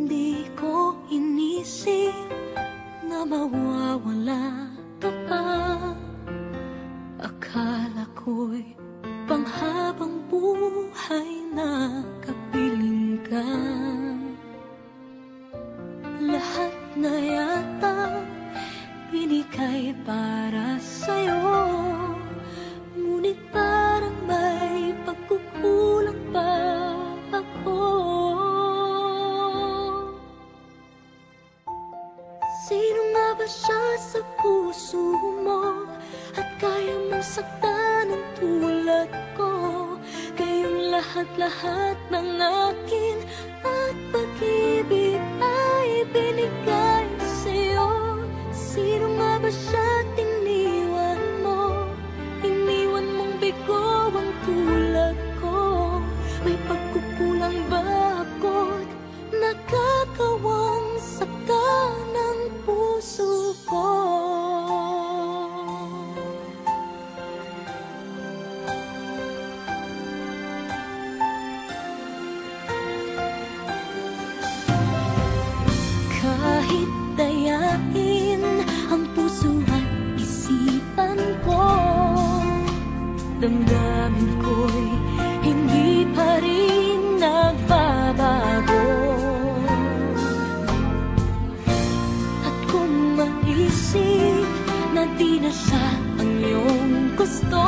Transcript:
Di ko inisip na mawawala ka pa. Akala ko'y panghabang buhay na kapiling ka. Lahat na yata binigay para sa'yo, ngunit parang may pagkukulang pa ako. Sino nga ba siya sa puso mo at kaya mong saktan ng tulad ko? Kayong lahat-lahat ng akin at pag-ibig ay binigay sa'yo. Sino nga ba siya tiniwan mo? Iniwan mong bigo ang tulad ko. May pagkukulang ba ako't nakakawang saktan ng puso ko? Kahit dayain ang puso at isipan ko, damdamin ko'y hindi pa rin nagbabago. At kung maisip na di na siya ang iyong gusto,